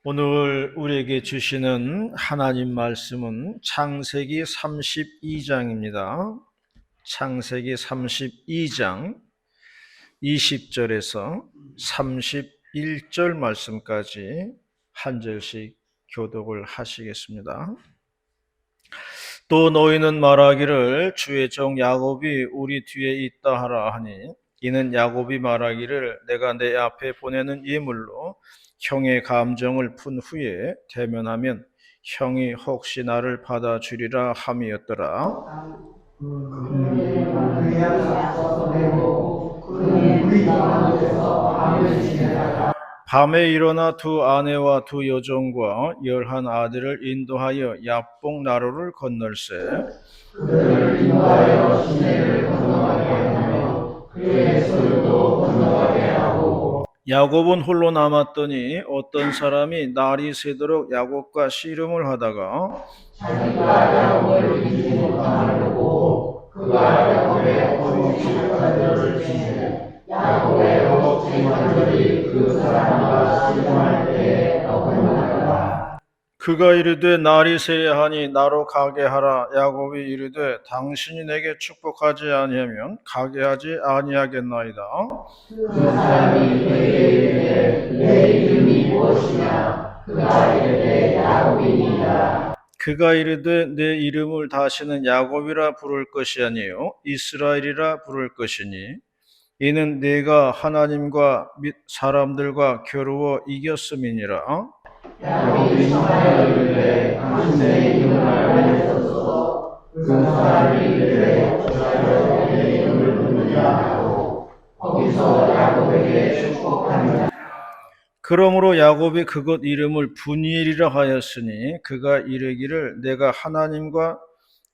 오늘 우리에게 주시는 하나님 말씀은 창세기 32장입니다. 창세기 32장 20절에서 31절 말씀까지 한 절씩 교독을 하시겠습니다. 또 너희는 말하기를 주의 종 야곱이 우리 뒤에 있다 하라 하니 이는 야곱이 말하기를 내가 내 앞에 보내는 예물로 형의 감정을 푼 후에 대면하면 형이 혹시 나를 받아주리라 함이었더라. 밤에 일어나 두 아내와 두 여종과 11 아들을 인도하여 야복 나루를 건널세. 그들을 인도하여 시내를 건너가게 하며 그의 소유도 건너가게 하고. 야곱은 홀로 남았더니 어떤 사람이 날이 새도록 야곱과 씨름을 하다가 자기가 야곱을 이기지 못하려고 그가 야곱의 허벅지 관절을 치고 야곱의 허벅지 관절이 그 사람과 씨름할 때에 어긋나더라. 그가 이르되 날이 새야 하니 나로 가게 하라. 야곱이 이르되 당신이 내게 축복하지 아니하면 가게 하지 아니하겠나이다. 그 사람이 그에게 이르되 내 이름이 무엇이냐. 그가 이르되 야곱이니라. 그가 이르되 내 이름을 다시는 야곱이라 부를 것이 아니요 이스라엘이라 부를 것이니 이는 내가 하나님과 및 사람들과 겨루어 이겼음이니라. 야곱이 청하여 이르되 당신 내 이름을 알려주소서. 그 사람이 이르되 어찌하여 내 이름을 묻느냐 하고 거기서 야곱에게 축복하니라. 그러므로 야곱이 그곳 이름을 분이엘이라 하였으니 그가 이르기를 내가 하나님과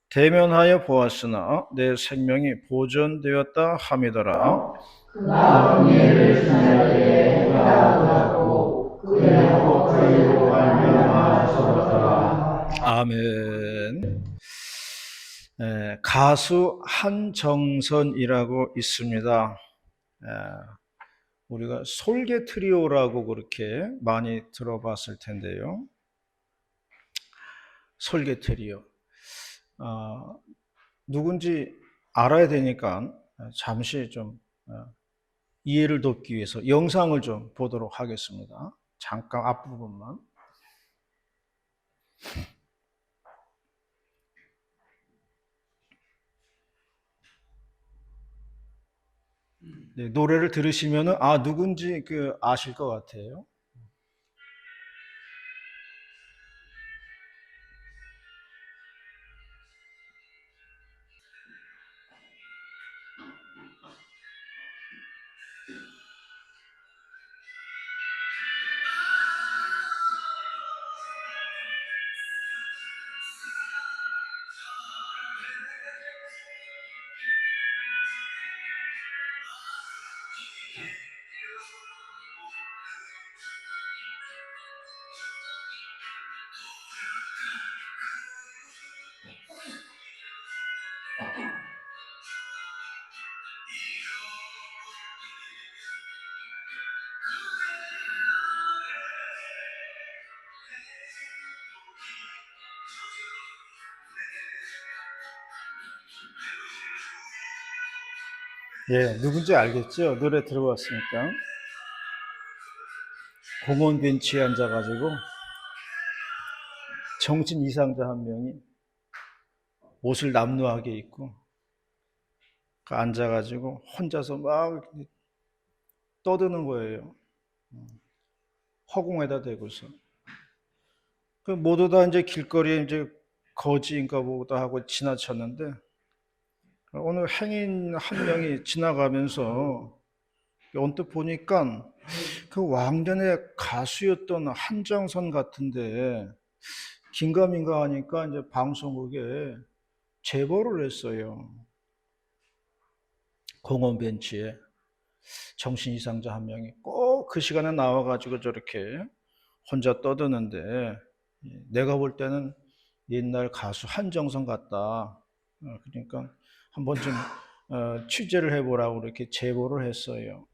대면하여 보았으나 내 생명이 보존되었다 함이더라. 그가 분이엘을 지날 때에 해가 돋았고 그의 허벅지로 말미암아 적었더라. 아멘. 가수 한정선이라고 있습니다. 우리가 솔개 트리오라고 그렇게 많이 들어봤을 텐데요. 솔개 트리오. 누군지 알아야 되니까 잠시 좀 이해를 돕기 위해서 영상을 좀 보도록 하겠습니다. 잠깐 앞부분만. 네, 노래를 들으시면은 누군지 아실 것 같아요. 예, 누군지 알겠죠? 노래 들어봤으니까. 공원 벤치에 앉아가지고 정신 이상자 한 명이 옷을 남루하게 입고 앉아가지고 혼자서 막 떠드는 거예요. 허공에다 대고서. 모두 다 이제 길거리에 이제 거지인가 보다 하고 지나쳤는데 어느 행인 한 명이 지나가면서 언뜻 보니까 그 왕년에 가수였던 한정선 같은데 긴가민가 하니까 이제 방송국에 제보를 했어요. 공원 벤치에 정신 이상자 한 명이 꼭 그 시간에 나와가지고 저렇게 혼자 떠드는데 내가 볼 때는 옛날 가수 한정선 같다. 그러니까 한번 좀 취재를 해보라고 이렇게 제보를 했어요.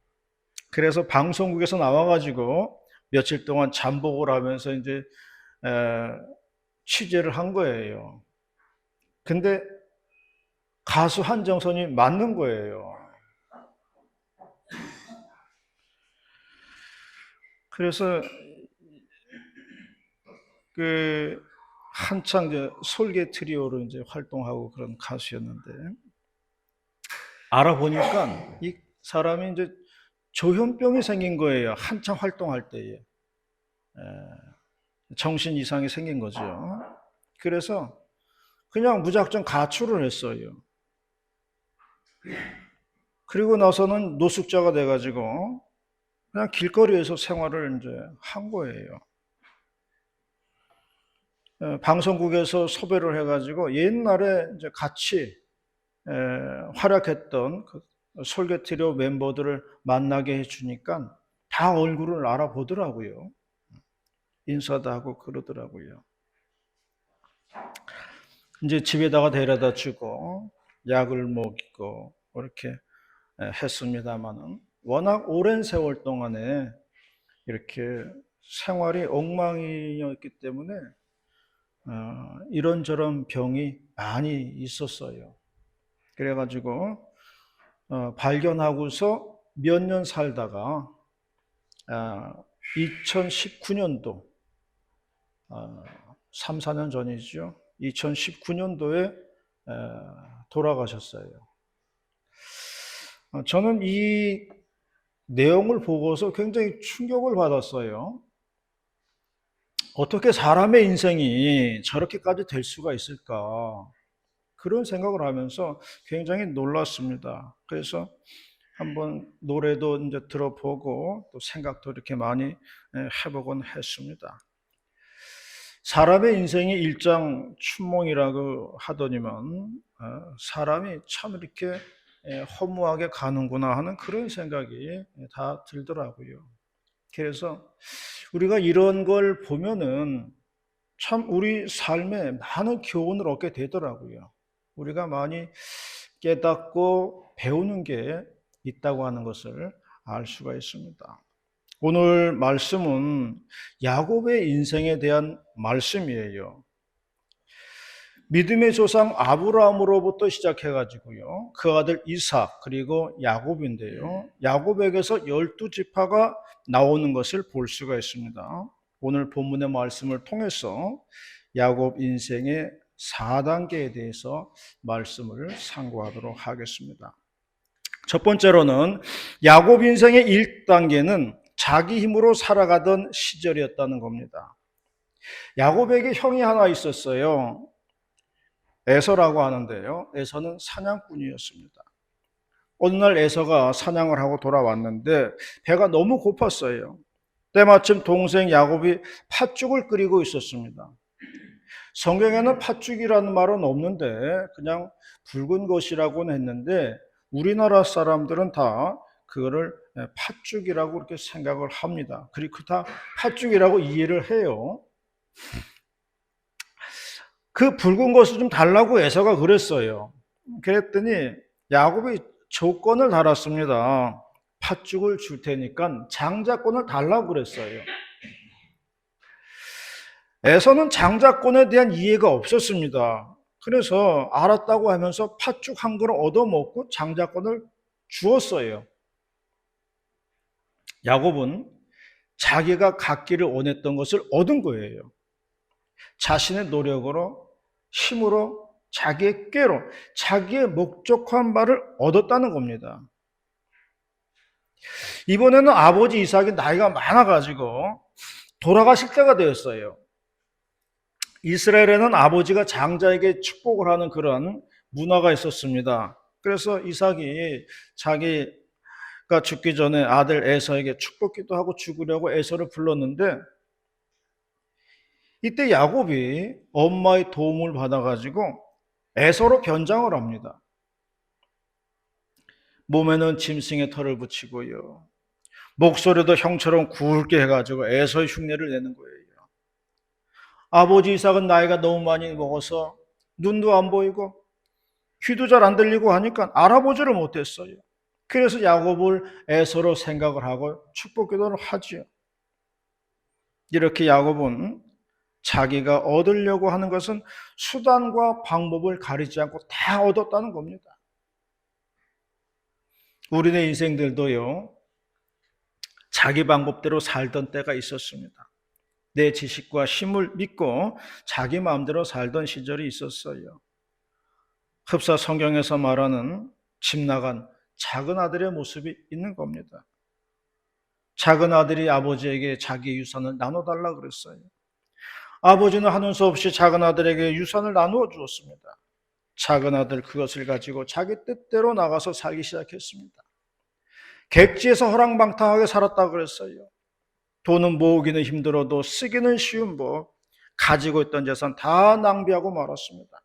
그래서 방송국에서 나와가지고 며칠 동안 잠복을 하면서 이제 취재를 한 거예요. 근데 가수 한정선이 맞는 거예요. 그래서 한창 이제 솔개 트리오로 이제 활동하고 그런 가수였는데, 알아보니까 이 사람이 이제 조현병이 생긴 거예요. 한창 활동할 때에. 정신 이상이 생긴 거죠. 그래서 그냥 무작정 가출을 했어요. 그리고 나서는 노숙자가 돼가지고 그냥 길거리에서 생활을 이제 한 거예요. 방송국에서 섭외를 해가지고 옛날에 이제 같이 활약했던 그 솔개 트리오 멤버들을 만나게 해주니까 다 얼굴을 알아보더라고요. 인사도 하고 그러더라고요. 이제 집에다가 데려다 주고 약을 먹이고 이렇게 했습니다만은 워낙 오랜 세월 동안에 이렇게 생활이 엉망이었기 때문에 이런저런 병이 많이 있었어요. 그래가지고 발견하고서 몇 년 살다가 2019년도 3, 4년 전이죠. 2019년도에 돌아가셨어요. 저는 이 내용을 보고서 굉장히 충격을 받았어요. 어떻게 사람의 인생이 저렇게까지 될 수가 있을까? 그런 생각을 하면서 굉장히 놀랐습니다. 그래서 한번 노래도 이제 들어보고 또 생각도 이렇게 많이 해보곤 했습니다. 사람의 인생이 일장춘몽이라고 하더니만 사람이 참 이렇게 허무하게 가는구나 하는 그런 생각이 다 들더라고요. 그래서 우리가 이런 걸 보면은 참 우리 삶에 많은 교훈을 얻게 되더라고요. 우리가 많이 깨닫고 배우는 게 있다고 하는 것을 알 수가 있습니다. 오늘 말씀은 야곱의 인생에 대한 말씀이에요. 믿음의 조상 아브라함으로부터 시작해가지고요. 그 아들 이삭 그리고 야곱인데요. 야곱에게서 12지파가 나오는 것을 볼 수가 있습니다. 오늘 본문의 말씀을 통해서 야곱 인생의 4단계에 대해서 말씀을 상고하도록 하겠습니다. 첫 번째로는 야곱 인생의 1단계는 자기 힘으로 살아가던 시절이었다는 겁니다. 야곱에게 형이 하나 있었어요. 에서라고 하는데요. 에서는 사냥꾼이었습니다. 어느 날 에서가 사냥을 하고 돌아왔는데 배가 너무 고팠어요. 때마침 동생 야곱이 팥죽을 끓이고 있었습니다. 성경에는 팥죽이라는 말은 없는데 그냥 붉은 것이라고는 했는데 우리나라 사람들은 다 그거를 팥죽이라고 이렇게 생각을 합니다. 그리고 다 팥죽이라고 이해를 해요. 그 붉은 것을 좀 달라고 에서가 그랬어요. 그랬더니 야곱이 조건을 달았습니다. 팥죽을 줄 테니까 장자권을 달라고 그랬어요. 에서는 장자권에 대한 이해가 없었습니다. 그래서 알았다고 하면서 팥죽 한 그릇 얻어먹고 장자권을 주었어요. 야곱은 자기가 갖기를 원했던 것을 얻은 거예요. 자신의 노력으로, 힘으로, 자기의 꾀로, 자기의 목적한 바를 얻었다는 겁니다. 이번에는 아버지 이삭이 나이가 많아가지고 돌아가실 때가 되었어요. 이스라엘에는 아버지가 장자에게 축복을 하는 그런 문화가 있었습니다. 그래서 이삭이 자기가 죽기 전에 아들 에서에게 축복기도 하고 죽으려고 에서를 불렀는데 이때 야곱이 엄마의 도움을 받아가지고 에서로 변장을 합니다. 몸에는 짐승의 털을 붙이고요. 목소리도 형처럼 굵게 해가지고 에서의 흉내를 내는 거예요. 아버지 이삭은 나이가 너무 많이 먹어서 눈도 안 보이고 귀도 잘 안 들리고 하니까 알아보지를 못했어요. 그래서 야곱을 에서로 생각을 하고 축복기도를 하지요. 이렇게 야곱은 자기가 얻으려고 하는 것은 수단과 방법을 가리지 않고 다 얻었다는 겁니다. 우리네 인생들도요, 자기 방법대로 살던 때가 있었습니다. 내 지식과 힘을 믿고 자기 마음대로 살던 시절이 있었어요. 흡사 성경에서 말하는 집 나간 작은 아들의 모습이 있는 겁니다. 작은 아들이 아버지에게 자기의 유산을 나눠달라 그랬어요. 아버지는 하는 수 없이 작은 아들에게 유산을 나누어 주었습니다. 작은 아들 그것을 가지고 자기 뜻대로 나가서 살기 시작했습니다. 객지에서 허랑방탕하게 살았다고 그랬어요. 돈은 모으기는 힘들어도 쓰기는 쉬운 법, 가지고 있던 재산 다 낭비하고 말았습니다.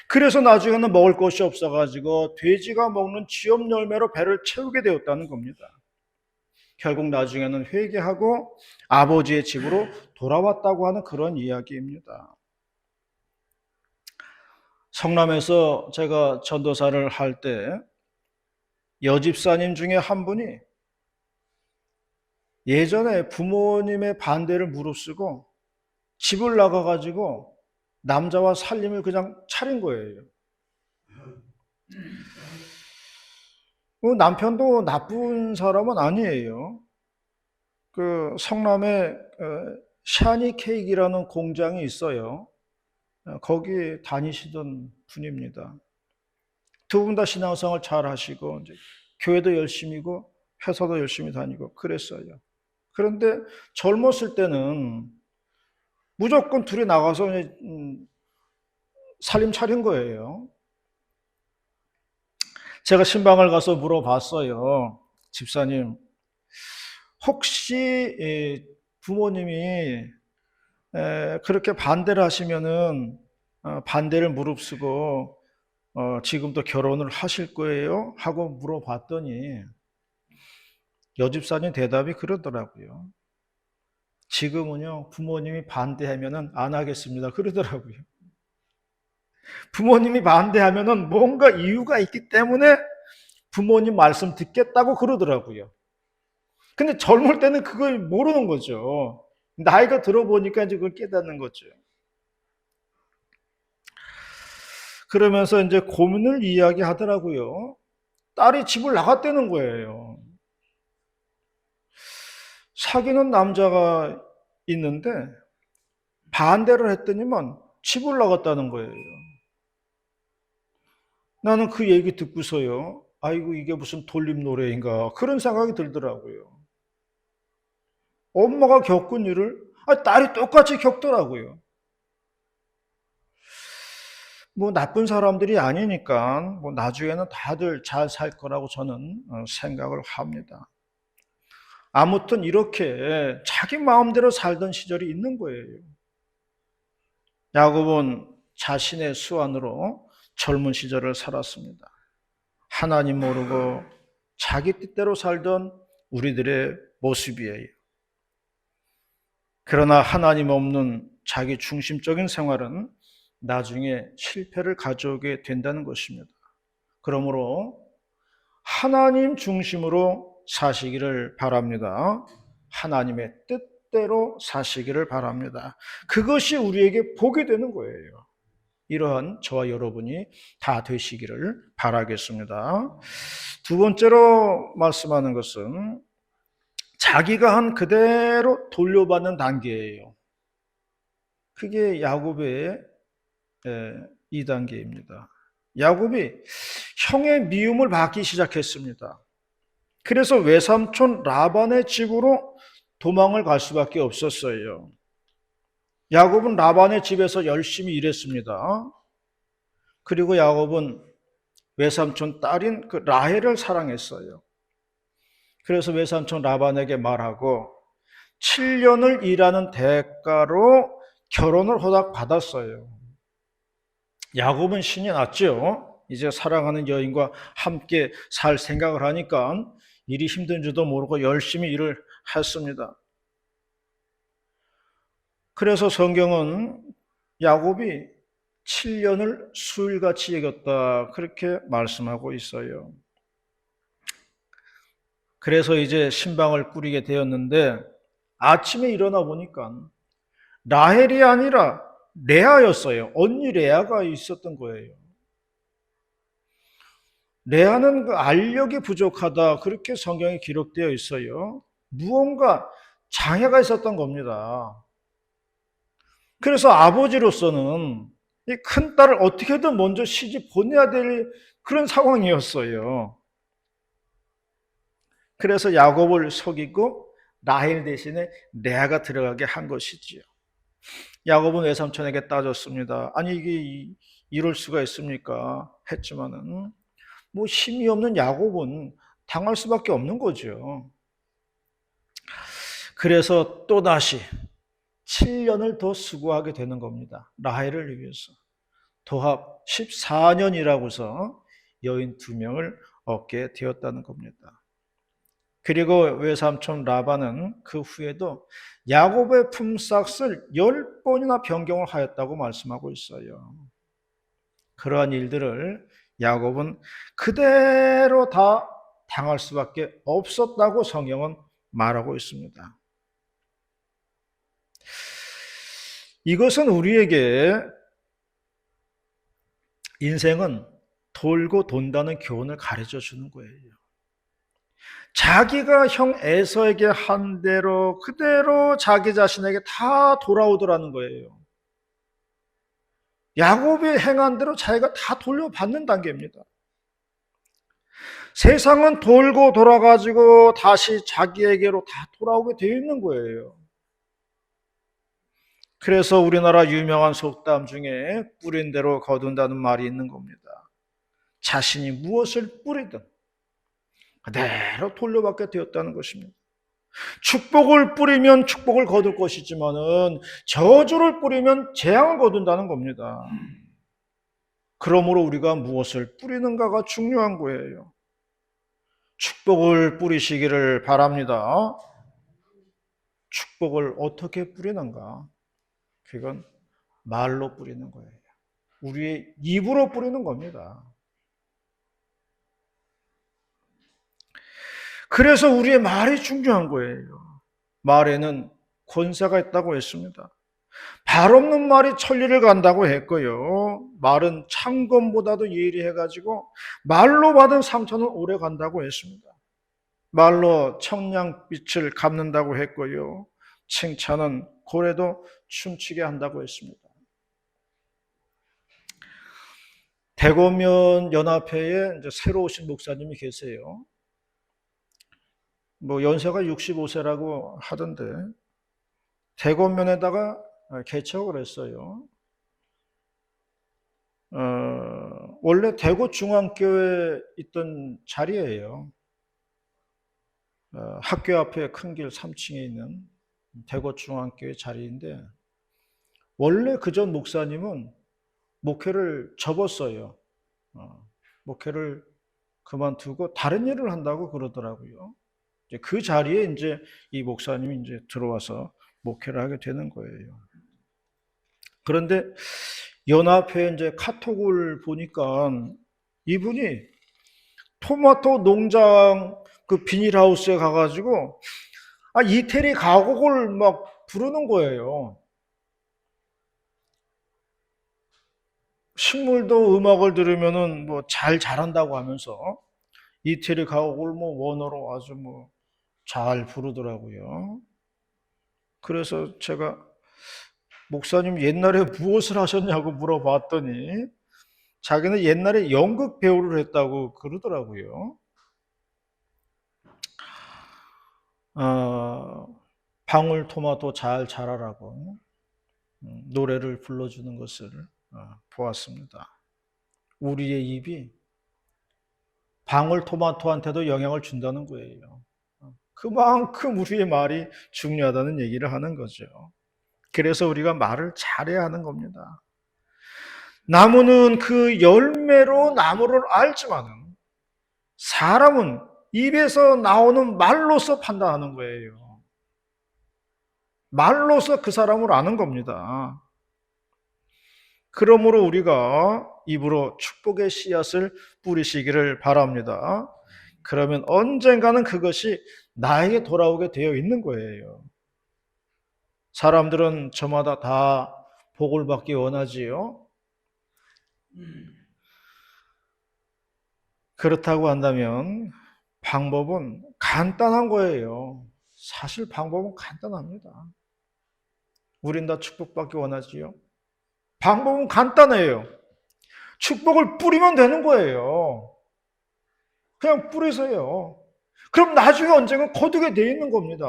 그래서 나중에는 먹을 것이 없어가지고 돼지가 먹는 쥐염 열매로 배를 채우게 되었다는 겁니다. 결국 나중에는 회개하고 아버지의 집으로 돌아왔다고 하는 그런 이야기입니다. 성남에서 제가 전도사를 할 때 여집사님 중에 한 분이 예전에 부모님의 반대를 무릅쓰고 집을 나가가지고 남자와 살림을 그냥 차린 거예요. 남편도 나쁜 사람은 아니에요. 그 성남에 샤니 케이크라는 공장이 있어요. 거기 다니시던 분입니다. 두 분 다 신앙생활 잘 하시고 이제 교회도 열심히고 회사도 열심히 다니고 그랬어요. 그런데 젊었을 때는 무조건 둘이 나가서 살림 차린 거예요. 제가 신방을 가서 물어봤어요. 집사님, 혹시 부모님이 그렇게 반대를 하시면은 반대를 무릅쓰고 지금도 결혼을 하실 거예요? 하고 물어봤더니 여집사님 대답이 그러더라고요. 지금은요, 부모님이 반대하면은 안 하겠습니다. 그러더라고요. 부모님이 반대하면은 뭔가 이유가 있기 때문에 부모님 말씀 듣겠다고 그러더라고요. 근데 젊을 때는 그걸 모르는 거죠. 나이가 들어보니까 이제 그걸 깨닫는 거죠. 그러면서 이제 고민을 이야기하더라고요. 딸이 집을 나갔다는 거예요. 사귀는 남자가 있는데 반대를 했더니만 집을 나갔다는 거예요. 나는 그 얘기 듣고서요. 아이고 이게 무슨 돌림 노래인가 그런 생각이 들더라고요. 엄마가 겪은 일을 딸이 똑같이 겪더라고요. 뭐 나쁜 사람들이 아니니까 뭐 나중에는 다들 잘 살 거라고 저는 생각을 합니다. 아무튼 이렇게 자기 마음대로 살던 시절이 있는 거예요. 야곱은 자신의 수완으로 젊은 시절을 살았습니다. 하나님 모르고 자기 뜻대로 살던 우리들의 모습이에요. 그러나 하나님 없는 자기 중심적인 생활은 나중에 실패를 가져오게 된다는 것입니다. 그러므로 하나님 중심으로 사시기를 바랍니다. 하나님의 뜻대로 사시기를 바랍니다. 그것이 우리에게 복이 되는 거예요. 이러한 저와 여러분이 다 되시기를 바라겠습니다. 두 번째로 말씀하는 것은 자기가 한 그대로 돌려받는 단계예요. 그게 야곱의 2단계입니다. 야곱이 형의 미움을 받기 시작했습니다. 그래서 외삼촌 라반의 집으로 도망을 갈 수밖에 없었어요. 야곱은 라반의 집에서 열심히 일했습니다. 그리고 야곱은 외삼촌 딸인 그 라헬을 사랑했어요. 그래서 외삼촌 라반에게 말하고 7년을 일하는 대가로 결혼을 허락받았어요. 야곱은 신이 났죠. 이제 사랑하는 여인과 함께 살 생각을 하니까 일이 힘든 줄도 모르고 열심히 일을 했습니다. 그래서 성경은 야곱이 7년을 수일같이 여겼다 그렇게 말씀하고 있어요. 그래서 이제 신방을 꾸리게 되었는데 아침에 일어나 보니까 라헬이 아니라 레아였어요. 언니 레아가 있었던 거예요. 레아는 그 알력이 부족하다, 그렇게 성경에 기록되어 있어요. 무언가 장애가 있었던 겁니다. 그래서 아버지로서는 이 큰 딸을 어떻게든 먼저 시집 보내야 될 그런 상황이었어요. 그래서 야곱을 속이고 라헬 대신에 레아가 들어가게 한 것이지요. 야곱은 외삼촌에게 따졌습니다. 아니 이게 이럴 수가 있습니까? 했지만은 뭐 힘이 없는 야곱은 당할 수밖에 없는 거죠. 그래서 또다시 7년을 더 수고하게 되는 겁니다. 라헬을 위해서. 도합 14년이라고서 여인 2명을 얻게 되었다는 겁니다. 그리고 외삼촌 라반은 그 후에도 야곱의 품삯을 10번이나 변경을 하였다고 말씀하고 있어요. 그러한 일들을 야곱은 그대로 다 당할 수밖에 없었다고 성경은 말하고 있습니다. 이것은 우리에게 인생은 돌고 돈다는 교훈을 가르쳐 주는 거예요. 자기가 형 에서에게 한 대로 그대로 자기 자신에게 다 돌아오더라는 거예요. 야곱이 행한 대로 자기가 다 돌려받는 단계입니다. 세상은 돌고 돌아가지고 다시 자기에게로 다 돌아오게 되어 있는 거예요. 그래서 우리나라 유명한 속담 중에 뿌린 대로 거둔다는 말이 있는 겁니다. 자신이 무엇을 뿌리든 그대로 돌려받게 되었다는 것입니다. 축복을 뿌리면 축복을 거둘 것이지만은 저주를 뿌리면 재앙을 거둔다는 겁니다. 그러므로 우리가 무엇을 뿌리는가가 중요한 거예요. 축복을 뿌리시기를 바랍니다. 축복을 어떻게 뿌리는가? 그건 말로 뿌리는 거예요. 우리의 입으로 뿌리는 겁니다. 그래서 우리의 말이 중요한 거예요. 말에는 권세가 있다고 했습니다. 발 없는 말이 천리를 간다고 했고요. 말은 창검보다도 예리해가지고 말로 받은 상처는 오래 간다고 했습니다. 말로 청량빛을 갚는다고 했고요. 칭찬은 고래도 춤추게 한다고 했습니다. 대고면 연합회에 이제 새로 오신 목사님이 계세요. 뭐 연세가 65세라고 하던데 대고면에다가 개척을 했어요. 원래 대고중앙교회에 있던 자리예요. 학교 앞에 큰 길 3층에 있는 대고중앙교회 자리인데 원래 그전 목사님은 목회를 접었어요. 목회를 그만두고 다른 일을 한다고 그러더라고요. 이제 그 자리에 이제 이 목사님이 이제 들어와서 목회를 하게 되는 거예요. 그런데 연합회 이제 카톡을 보니까 이분이 토마토 농장 그 비닐하우스에 가가지고 이태리 가곡을 막 부르는 거예요. 식물도 음악을 들으면은 뭐 잘 자란다고 하면서 이태리 가곡을 뭐 원어로 아주 뭐 잘 부르더라고요. 그래서 제가 목사님 옛날에 무엇을 하셨냐고 물어봤더니 자기는 옛날에 연극 배우를 했다고 그러더라고요. 방울토마토 잘 자라라고 노래를 불러주는 것을 보았습니다. 우리의 입이 방울토마토한테도 영향을 준다는 거예요. 그만큼 우리의 말이 중요하다는 얘기를 하는 거죠. 그래서 우리가 말을 잘해야 하는 겁니다. 나무는 그 열매로 나무를 알지만은 사람은 입에서 나오는 말로서 판단하는 거예요. 말로서 그 사람을 아는 겁니다. 그러므로 우리가 입으로 축복의 씨앗을 뿌리시기를 바랍니다. 그러면 언젠가는 그것이 나에게 돌아오게 되어 있는 거예요. 사람들은 저마다 다 복을 받기 원하지요. 그렇다고 한다면 방법은 간단한 거예요. 사실 방법은 간단합니다. 우린 다 축복받기 원하지요. 방법은 간단해요. 축복을 뿌리면 되는 거예요. 그냥 뿌리세요. 그럼 나중에 언젠가 거두게 돼 있는 겁니다.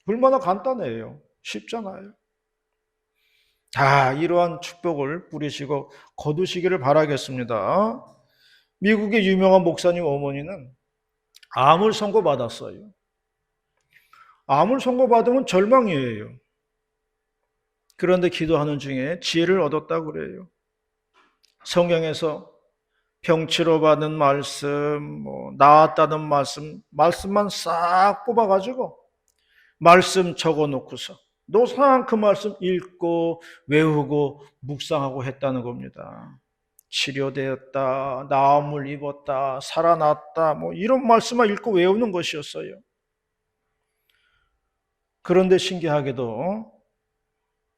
얼마나 간단해요. 쉽잖아요. 다 이러한 축복을 뿌리시고 거두시기를 바라겠습니다. 미국의 유명한 목사님 어머니는 암을 선고받았어요. 암을 선고받으면 절망이에요. 그런데 기도하는 중에 지혜를 얻었다고 그래요. 성경에서 병치료 받은 말씀, 나았다는 말씀만 싹 뽑아가지고 말씀 적어놓고서 노상 그 말씀 읽고 외우고 묵상하고 했다는 겁니다. 치료되었다, 나음을 입었다, 살아났다, 이런 말씀만 읽고 외우는 것이었어요. 그런데 신기하게도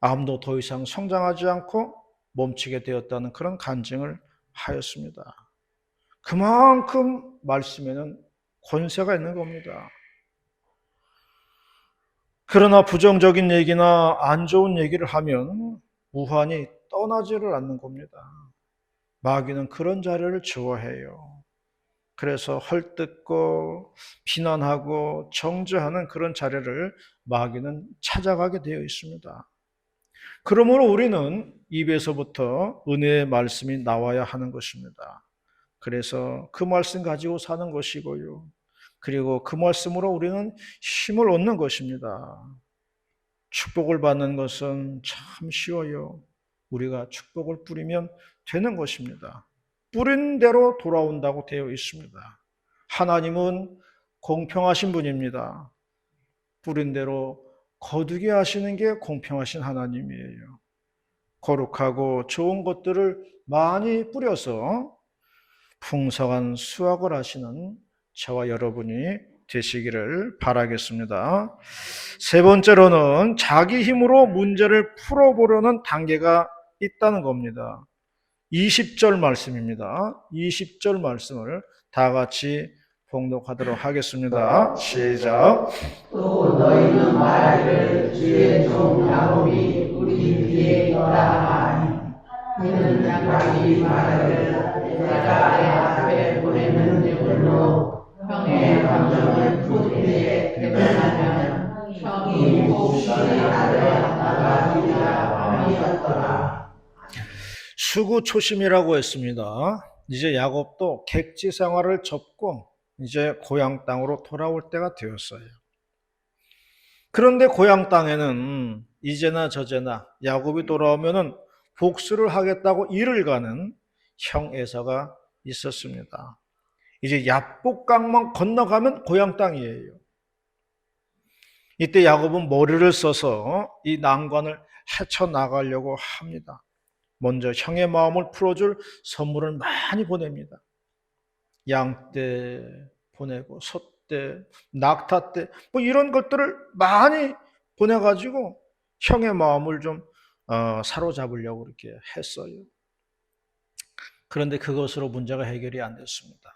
암도 더 이상 성장하지 않고 멈추게 되었다는 그런 간증을 하였습니다. 그만큼 말씀에는 권세가 있는 겁니다. 그러나 부정적인 얘기나 안 좋은 얘기를 하면 무한히 떠나지를 않는 겁니다. 마귀는 그런 자료를 좋아해요. 그래서 헐뜯고 비난하고 정죄하는 그런 자료를 마귀는 찾아가게 되어 있습니다. 그러므로 우리는 입에서부터 은혜의 말씀이 나와야 하는 것입니다. 그래서 그 말씀 가지고 사는 것이고요. 그리고 그 말씀으로 우리는 힘을 얻는 것입니다. 축복을 받는 것은 참 쉬워요. 우리가 축복을 뿌리면 되는 것입니다. 뿌린 대로 돌아온다고 되어 있습니다. 하나님은 공평하신 분입니다. 뿌린 대로 거두게 하시는 게 공평하신 하나님이에요. 거룩하고 좋은 것들을 많이 뿌려서 풍성한 수확을 하시는 저와 여러분이 되시기를 바라겠습니다. 세 번째로는 자기 힘으로 문제를 풀어보려는 단계가 있다는 겁니다. 20절 말씀입니다. 20절 말씀을 다 같이 봉독하도록 하겠습니다. 시작. 또 너희는 말하기를 주의 종 야곱이 우리 뒤에 있다 하니 이는 야곱이 말하기를 내가 내 앞에 보내는 대불로 형의 감정을 푸르게 대변하면 형이 혹시 나를 나가리라 하였더라. 수구초심이라고 했습니다. 이제 야곱도 객지 생활을 접고 이제 고향 땅으로 돌아올 때가 되었어요. 그런데 고향 땅에는 이제나 저제나 야곱이 돌아오면은 복수를 하겠다고 이를 가는 형 에사가 있었습니다. 이제 야복강만 건너가면 고향 땅이에요. 이때 야곱은 머리를 써서 이 난관을 헤쳐나가려고 합니다. 먼저 형의 마음을 풀어줄 선물을 많이 보냅니다. 양떼 보내고 소떼, 낙타떼 이런 것들을 많이 보내가지고 형의 마음을 좀 사로잡으려고 이렇게 했어요. 그런데 그것으로 문제가 해결이 안 됐습니다.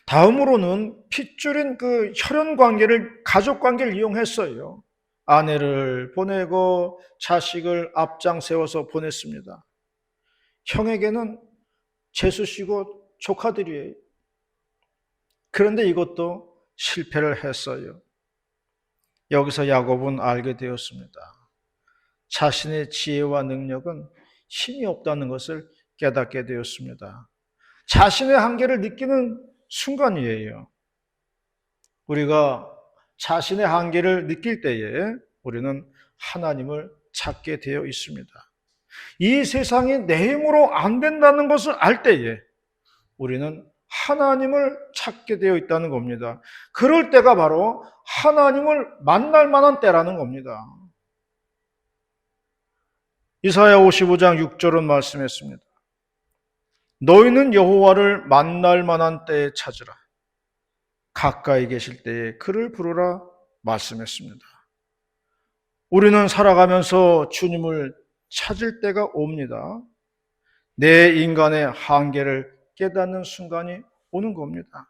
다음으로는 핏줄인 그 혈연 관계를, 가족 관계를 이용했어요. 아내를 보내고 자식을 앞장 세워서 보냈습니다. 형에게는 재수씨고 조카들이에요. 그런데 이것도 실패를 했어요. 여기서 야곱은 알게 되었습니다. 자신의 지혜와 능력은 힘이 없다는 것을 깨닫게 되었습니다. 자신의 한계를 느끼는 순간이에요. 우리가 자신의 한계를 느낄 때에 우리는 하나님을 찾게 되어 있습니다. 이 세상이 내 힘으로 안 된다는 것을 알 때에 우리는 하나님을 찾게 되어 있다는 겁니다. 그럴 때가 바로 하나님을 만날 만한 때라는 겁니다. 이사야 55장 6절은 말씀했습니다. 너희는 여호와를 만날 만한 때에 찾으라. 가까이 계실 때에 그를 부르라 말씀했습니다. 우리는 살아가면서 주님을 찾을 때가 옵니다. 내 인간의 한계를 깨닫는 순간이 오는 겁니다.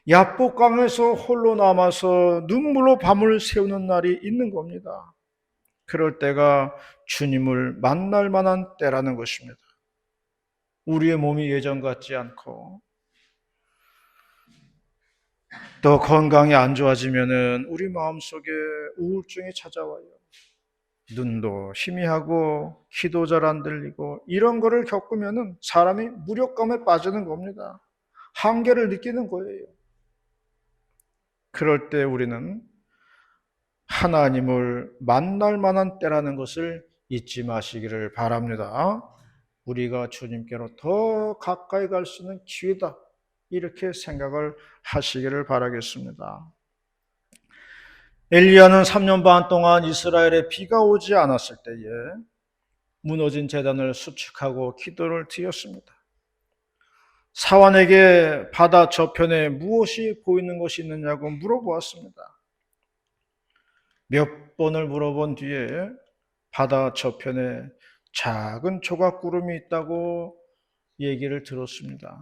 야복강에서 홀로 남아서 눈물로 밤을 새우는 날이 있는 겁니다. 그럴 때가 주님을 만날 만한 때라는 것입니다. 우리의 몸이 예전 같지 않고 또 건강이 안 좋아지면은 우리 마음속에 우울증이 찾아와요. 눈도 희미하고 귀도 잘 안 들리고 이런 거를 겪으면은 사람이 무력감에 빠지는 겁니다. 한계를 느끼는 거예요. 그럴 때 우리는 하나님을 만날 만한 때라는 것을 잊지 마시기를 바랍니다. 우리가 주님께로 더 가까이 갈 수 있는 기회다. 이렇게 생각을 하시기를 바라겠습니다. 엘리야는 3년 반 동안 이스라엘에 비가 오지 않았을 때에 무너진 제단을 수축하고 기도를 드렸습니다. 사환에게 바다 저편에 무엇이 보이는 것이 있느냐고 물어보았습니다. 몇 번을 물어본 뒤에 바다 저편에 작은 조각구름이 있다고 얘기를 들었습니다.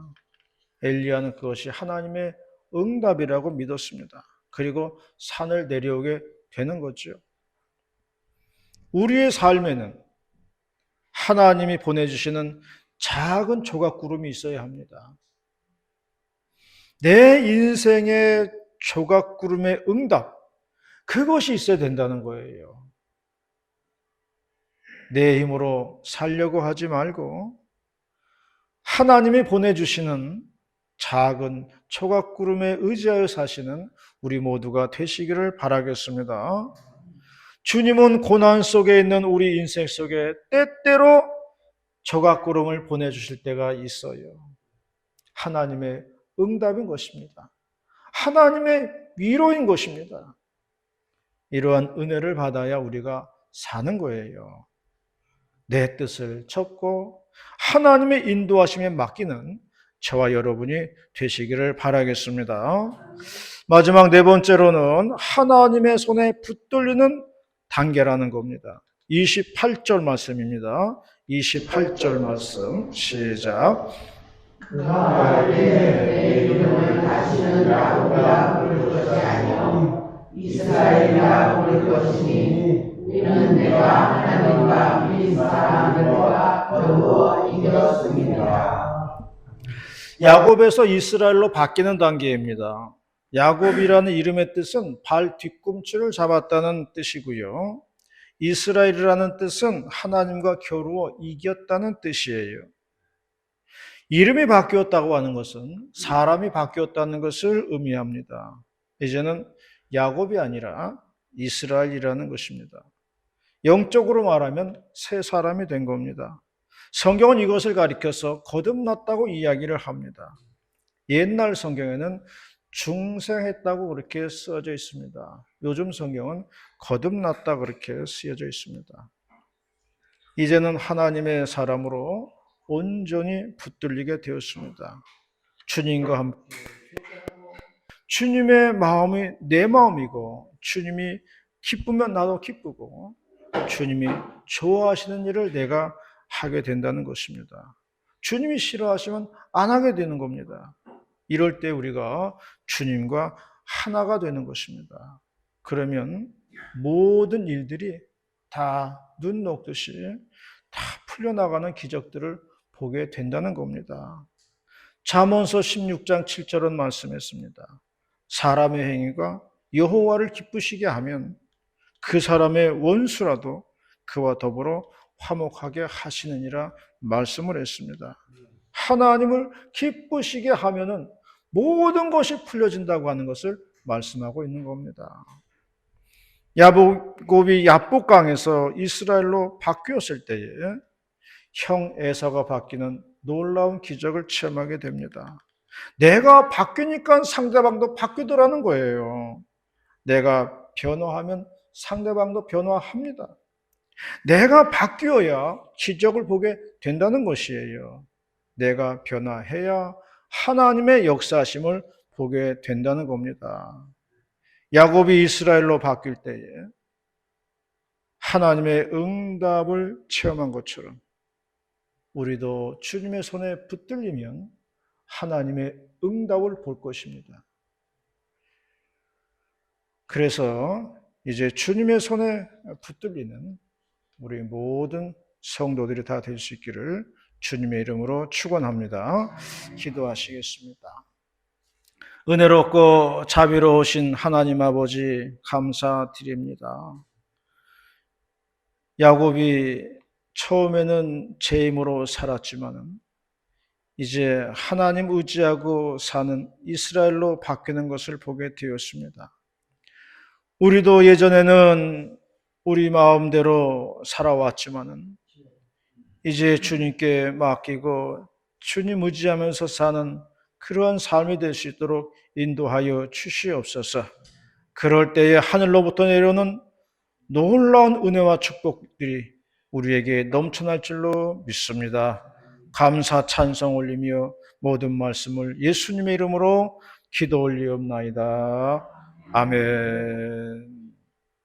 엘리야는 그것이 하나님의 응답이라고 믿었습니다. 그리고 산을 내려오게 되는 거죠. 우리의 삶에는 하나님이 보내주시는 작은 조각구름이 있어야 합니다. 내 인생의 조각구름의 응답, 그것이 있어야 된다는 거예요. 내 힘으로 살려고 하지 말고 하나님이 보내주시는 작은 조각구름에 의지하여 사시는 우리 모두가 되시기를 바라겠습니다. 주님은 고난 속에 있는 우리 인생 속에 때때로 조각구름을 보내주실 때가 있어요. 하나님의 응답인 것입니다. 하나님의 위로인 것입니다. 이러한 은혜를 받아야 우리가 사는 거예요. 내 뜻을 접고 하나님의 인도하심에 맡기는 저와 여러분이 되시기를 바라겠습니다. 마지막 네 번째로는 하나님의 손에 붙들리는 단계라는 겁니다. 28절 말씀입니다. 28절 말씀 시작. 그날에 내 이름을 다시는 야곱이라 부를 것이 아니요 이스라엘이라 부를 것이니 이는 내가 하나님과 민 사람들과 더불어 이겼습니다. 야곱에서 이스라엘로 바뀌는 단계입니다. 야곱이라는 이름의 뜻은 발 뒤꿈치를 잡았다는 뜻이고요. 이스라엘이라는 뜻은 하나님과 겨루어 이겼다는 뜻이에요. 이름이 바뀌었다고 하는 것은 사람이 바뀌었다는 것을 의미합니다. 이제는 야곱이 아니라 이스라엘이라는 것입니다. 영적으로 말하면 새 사람이 된 겁니다. 성경은 이것을 가리켜서 거듭났다고 이야기를 합니다. 옛날 성경에는 중생했다고 그렇게 쓰여져 있습니다. 요즘 성경은 거듭났다 그렇게 쓰여져 있습니다. 이제는 하나님의 사람으로 온전히 붙들리게 되었습니다. 주님과 함께 주님의 마음이 내 마음이고 주님이 기쁘면 나도 기쁘고 주님이 좋아하시는 일을 내가 하게 된다는 것입니다. 주님이 싫어하시면 안 하게 되는 겁니다. 이럴 때 우리가 주님과 하나가 되는 것입니다. 그러면 모든 일들이 다 눈 녹듯이 다 풀려나가는 기적들을 보게 된다는 겁니다. 잠언서 16장 7절은 말씀했습니다. 사람의 행위가 여호와를 기쁘시게 하면 그 사람의 원수라도 그와 더불어 화목하게 하시느니라 말씀을 했습니다. 하나님을 기쁘시게 하면은 모든 것이 풀려진다고 하는 것을 말씀하고 있는 겁니다. 야곱이 야복강에서 이스라엘로 바뀌었을 때에 형 에사가 바뀌는 놀라운 기적을 체험하게 됩니다. 내가 바뀌니까 상대방도 바뀌더라는 거예요. 내가 변화하면 상대방도 변화합니다. 내가 바뀌어야 기적을 보게 된다는 것이에요. 내가 변화해야 하나님의 역사하심을 보게 된다는 겁니다. 야곱이 이스라엘로 바뀔 때에 하나님의 응답을 체험한 것처럼 우리도 주님의 손에 붙들리면 하나님의 응답을 볼 것입니다. 그래서 이제 주님의 손에 붙들리는 우리 모든 성도들이 다 될 수 있기를 주님의 이름으로 축원합니다. 기도하시겠습니다. 은혜롭고 자비로우신 하나님 아버지 감사드립니다. 야곱이 처음에는 제 힘으로 살았지만 이제 하나님 의지하고 사는 이스라엘로 바뀌는 것을 보게 되었습니다. 우리도 예전에는 우리 마음대로 살아왔지만은 이제 주님께 맡기고 주님 의지하면서 사는 그러한 삶이 될 수 있도록 인도하여 주시옵소서. 그럴 때에 하늘로부터 내려오는 놀라운 은혜와 축복들이 우리에게 넘쳐날 줄로 믿습니다. 감사 찬송 올리며 모든 말씀을 예수님의 이름으로 기도 올리옵나이다. 아멘.